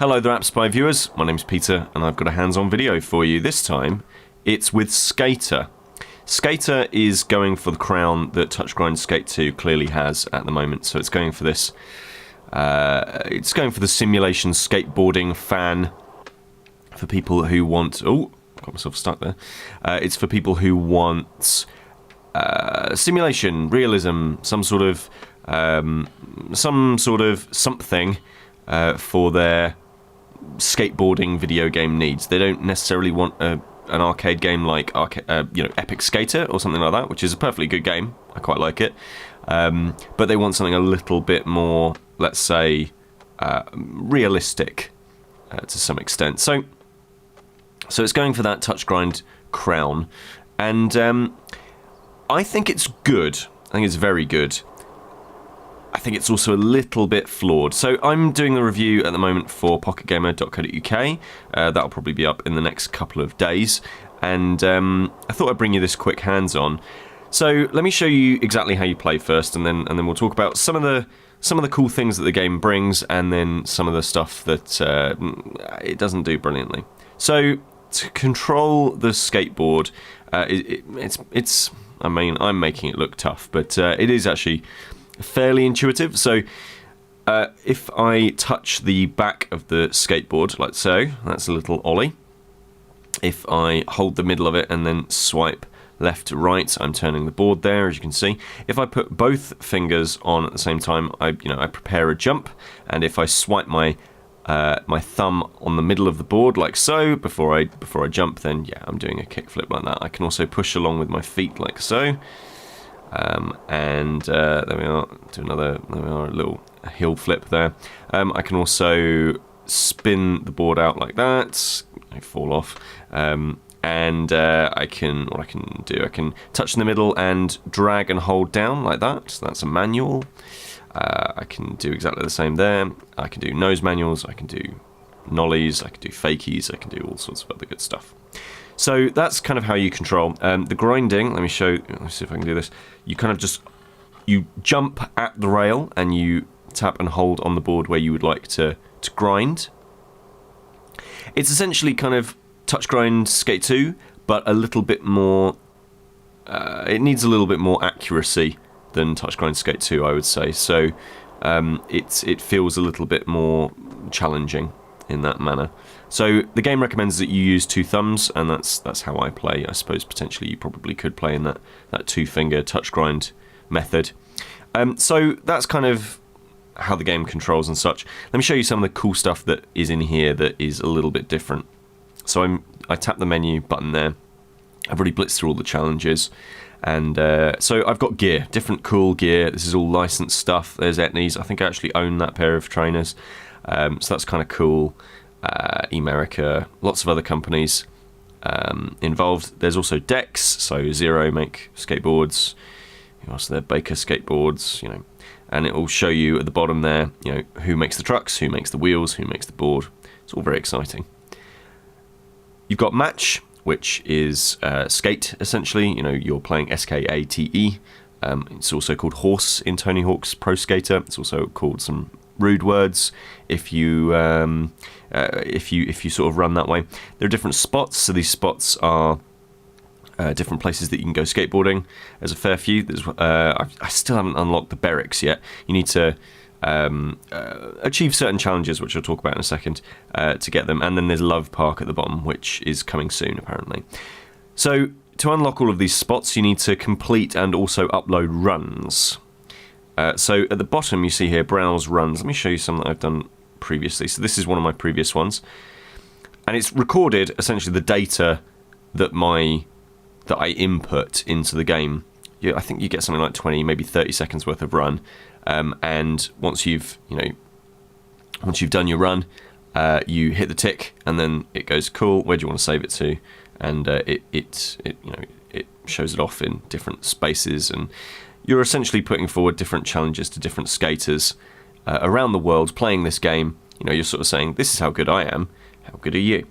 Hello there App Spy viewers, my name's Peter and I've got a hands-on video for you. This time it's with Skater. Skater is going for the crown that Touchgrind Skate 2 clearly has at the moment, so it's going for this, it's going for the simulation skateboarding fan for people who want, oh, got myself stuck there, it's for people who want simulation, realism, some sort of something for their skateboarding video game needs. They don't necessarily want an arcade game like Epic Skater or something like that, which is a perfectly good game. I quite like it, but they want something a little bit more, let's say, realistic to some extent. So it's going for that Touchgrind crown, and I think it's good. I think it's very good. I think it's also a little bit flawed. So I'm doing the review at the moment for pocketgamer.co.uk. That'll probably be up in the next couple of days. And I thought I'd bring you this quick hands-on. So let me show you exactly how you play first, and then we'll talk about some of the cool things that the game brings, and then some of the stuff that it doesn't do brilliantly. So to control the skateboard, I mean, I'm making it look tough, but it is actually fairly intuitive. So if I touch the back of the skateboard like so, that's a little ollie. If I hold the middle of it and then swipe left to right, I'm turning the board there, as you can see. If I put both fingers on at the same time, I prepare a jump, and if I swipe my thumb on the middle of the board like so before I jump, then yeah, I'm doing a kickflip like that. I can also push along with my feet like so. There we are, there we are, a little heel flip there. I can also spin the board out like that, I fall off, what I can touch in the middle and drag and hold down like that. So that's a manual. I can do exactly the same there. I can do nose manuals, I can do nollies, I can do fakies, I can do all sorts of other good stuff. So that's kind of how you control the grinding. Let me see if I can do this. You kind of you jump at the rail and you tap and hold on the board where you would like to grind. It's essentially kind of Touchgrind Skate 2, but a little bit more, it needs a little bit more accuracy than Touchgrind Skate 2, I would say. So it feels a little bit more challenging in that manner. So the game recommends that you use two thumbs, and that's how I play. I suppose potentially you probably could play in that two-finger touch grind method. So that's kind of how the game controls and such. Let me show you some of the cool stuff that is in here that is a little bit different. So I tap the menu button there. I've already blitzed through all the challenges, and so I've got gear, different cool gear. This is all licensed stuff. There's Etnies. I think I actually own that pair of trainers, so that's kind of cool. Emerica, lots of other companies involved. There's also decks, so Zero make skateboards, who else there, Baker skateboards, and it will show you at the bottom there, who makes the trucks, who makes the wheels, who makes the board. It's all very exciting. You've got match, which is skate, essentially. You're playing SKATE. It's also called horse in Tony Hawk's Pro Skater. It's also called some rude words if you sort of run that way. There are different spots, so these spots are different places that you can go skateboarding. There's a fair few. I still haven't unlocked the barracks yet. You need to achieve certain challenges, which I'll talk about in a second, to get them. And then there's Love Park at the bottom, which is coming soon apparently. So to unlock all of these spots, you need to complete and also upload runs. So at the bottom you see here, browse runs. Let me show you some that I've done previously. So this is one of my previous ones, and it's recorded essentially the data that I input into the game. I think you get something like 20, maybe 30 seconds worth of run, and once you've done your run, you hit the tick, and then it goes, cool, where do you want to save it to? And it shows it off in different spaces, and you're essentially putting forward different challenges to different skaters around the world playing this game. You're sort of saying, this is how good I am, how good are you?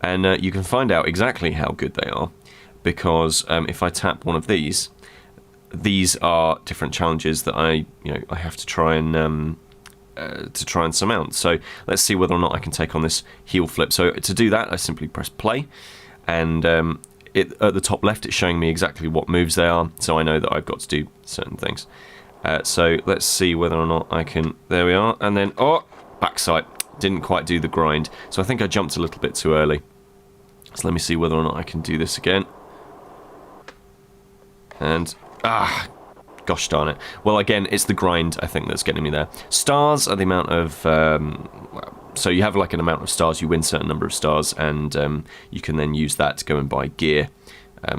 And you can find out exactly how good they are, because if I tap one of these are different challenges that I have to try and to try and surmount. So let's see whether or not I can take on this heel flip. So to do that, I simply press play, and at the top left, it's showing me exactly what moves they are, so I know that I've got to do certain things. So let's see whether or not I can. There we are, and then backside. Didn't quite do the grind, so I think I jumped a little bit too early. So let me see whether or not I can do this again. And gosh darn it. Well, again, it's the grind, I think, that's getting me there. Stars are the amount of so you have like an amount of stars, you win a certain number of stars, and you can then use that to go and buy gear.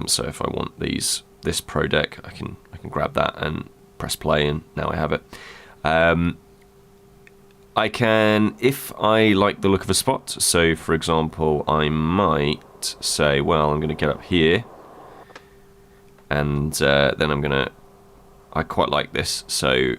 So if I want this pro deck, I can grab that and press play, and now I have it. I can, if I like the look of a spot, so for example, I might say, well, I'm going to get up here, and then I quite like this, so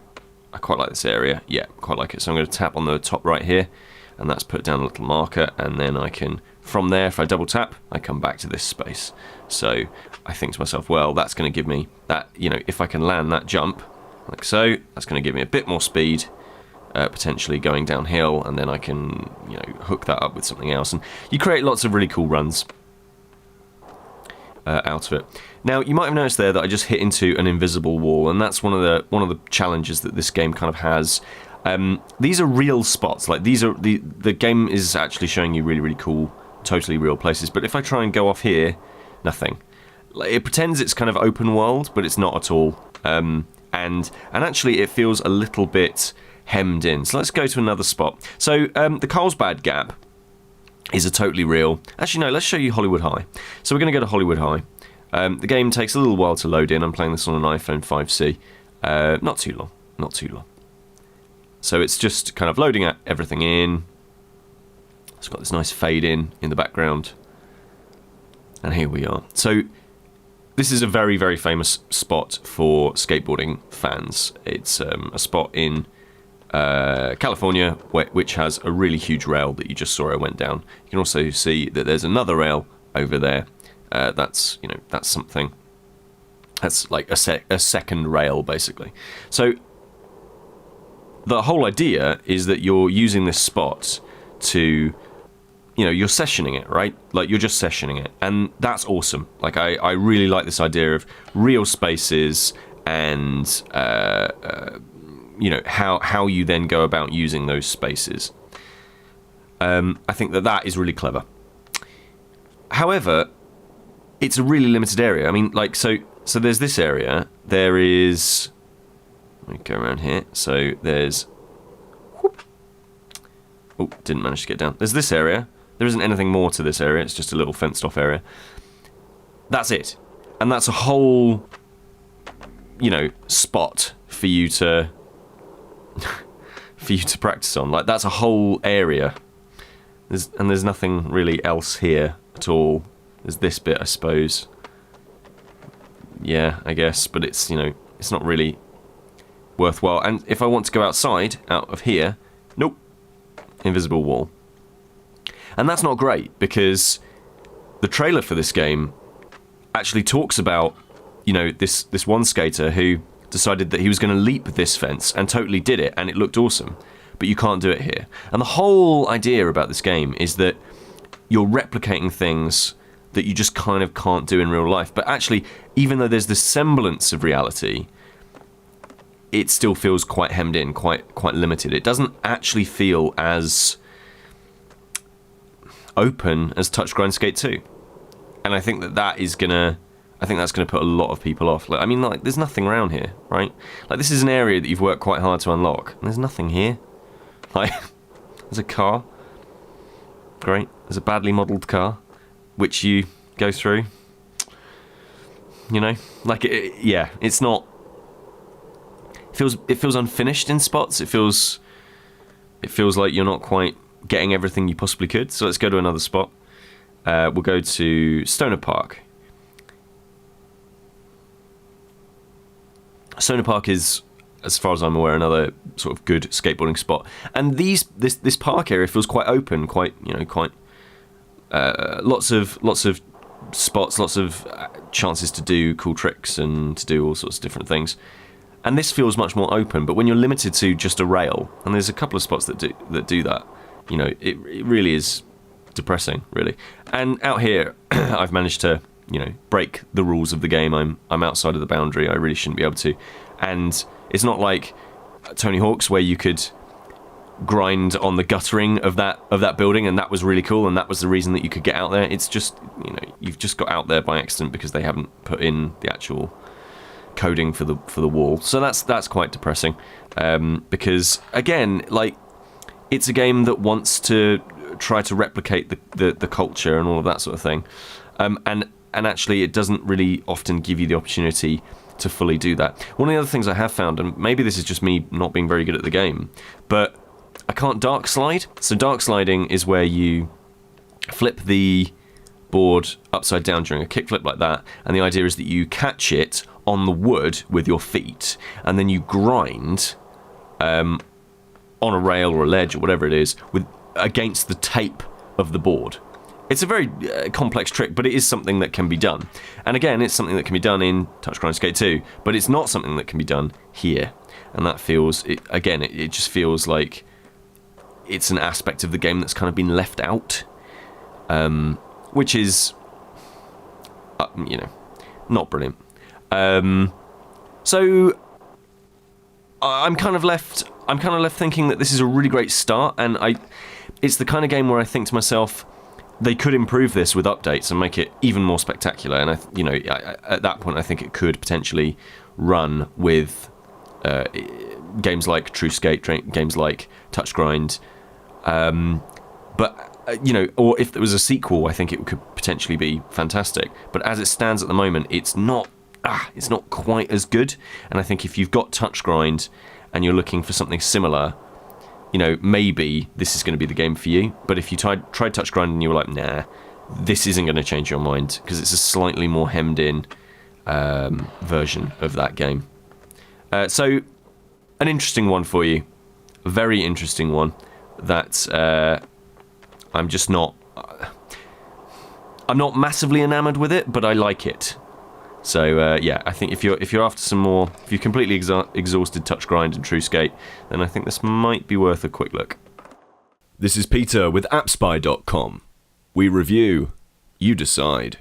I quite like this area, yeah, quite like it, so I'm going to tap on the top right here, and that's put down a little marker, and then I can, from there, if I double tap, I come back to this space. So I think to myself, well, that's going to give me that, if I can land that jump, like so, that's going to give me a bit more speed, potentially going downhill, and then I can hook that up with something else, and you create lots of really cool runs out of it. Now you might have noticed there that I just hit into an invisible wall, and that's one of the challenges that this game kind of has. These are real spots, like these are the game is actually showing you really cool, totally real places, but if I try and go off here, nothing. Like, it pretends it's kind of open world, but it's not at all, and actually it feels a little bit hemmed in. So let's go to another spot. So the Carlsbad Gap is a totally real. Actually, no, let's show you Hollywood High. So we're going to go to Hollywood High. The game takes a little while to load in. I'm playing this on an iPhone 5C. Not too long. Not too long. So it's just kind of loading everything in. It's got this nice fade in the background. And here we are. So this is a very famous spot for skateboarding fans. It's a spot in California, which has a really huge rail that you just saw I went down. You can also see that there's another rail over there. That's something. That's like a second rail, basically. So the whole idea is that you're using this spot to, you're sessioning it, right? Like, you're just sessioning it, and that's awesome. Like, I really like this idea of real spaces and how you then go about using those spaces. I think that is really clever. However, it's a really limited area. I mean, like, so there's this area. There is. Let me go around here. So there's. Whoop. Oh, didn't manage to get down. There's this area. There isn't anything more to this area. It's just a little fenced-off area. That's it, and that's a whole, spot for you to. For you to practice on. Like, that's a whole area. There's nothing really else here at all. There's this bit, I suppose. Yeah, I guess, but it's it's not really worthwhile. And if I want to go outside, out of here, nope, invisible wall. And that's not great, because the trailer for this game actually talks about this one skater who decided that he was going to leap this fence and totally did it, and it looked awesome, but you can't do it here. And the whole idea about this game is that you're replicating things that you just kind of can't do in real life. But actually, even though there's this semblance of reality, it still feels quite hemmed in, quite limited. It doesn't actually feel as open as Touch Grind Skate 2. And I think that's gonna put a lot of people off. Like, I mean, like, there's nothing around here, right? Like, this is an area that you've worked quite hard to unlock, and there's nothing here. Like, there's a car. Great. There's a badly modelled car, which you go through. Like, it's not. It feels unfinished in spots. It feels like you're not quite getting everything you possibly could. So let's go to another spot. We'll go to Stoner Park. Stoner Park is, as far as I'm aware, another sort of good skateboarding spot. And this park area feels quite open, quite lots of spots, lots of chances to do cool tricks and to do all sorts of different things. And this feels much more open, but when you're limited to just a rail, and there's a couple of spots that do that, you know, it really is depressing, really. And out here, I've managed to, you know, break the rules of the game. I'm outside of the boundary. I really shouldn't be able to. And it's not like Tony Hawk's where you could grind on the guttering of that building, and that was really cool, and that was the reason that you could get out there. It's just, you know, you've just got out there by accident because they haven't put in the actual coding for the wall. So that's quite depressing, because again, like, it's a game that wants to try to replicate the culture and all of that sort of thing, and actually it doesn't really often give you the opportunity to fully do that. One of the other things I have found, and maybe this is just me not being very good at the game, but I can't dark slide. So dark sliding is where you flip the board upside down during a kickflip like that, and the idea is that you catch it on the wood with your feet, and then you grind on a rail or a ledge or whatever it is against the tape of the board. It's a very complex trick, but it is something that can be done. And again, it's something that can be done in Touch Grind Skate 2, but it's not something that can be done here. And that feels, it just feels like it's an aspect of the game that's kind of been left out, which is, you know, not brilliant. So I'm kind of left thinking that this is a really great start, and it's the kind of game where I think to myself, they could improve this with updates and make it even more spectacular. And at that point, I think it could potentially run with games like True Skate, games like Touch Grind. But you know, or if there was a sequel, I think it could potentially be fantastic. But as it stands at the moment, it's not quite as good. And I think if you've got Touch Grind and you're looking for something similar, you know, maybe this is going to be the game for you. But if you tried Touch Grind and you were like, nah, this isn't going to change your mind, because it's a slightly more hemmed in version of that game. So an interesting one for you, a very interesting one that I'm not massively enamored with it, but I like it. So yeah, I think if you're after some more, if you've completely exhausted Touch Grind and True Skate, then I think this might be worth a quick look. This is Peter with AppSpy.com. We review, you decide.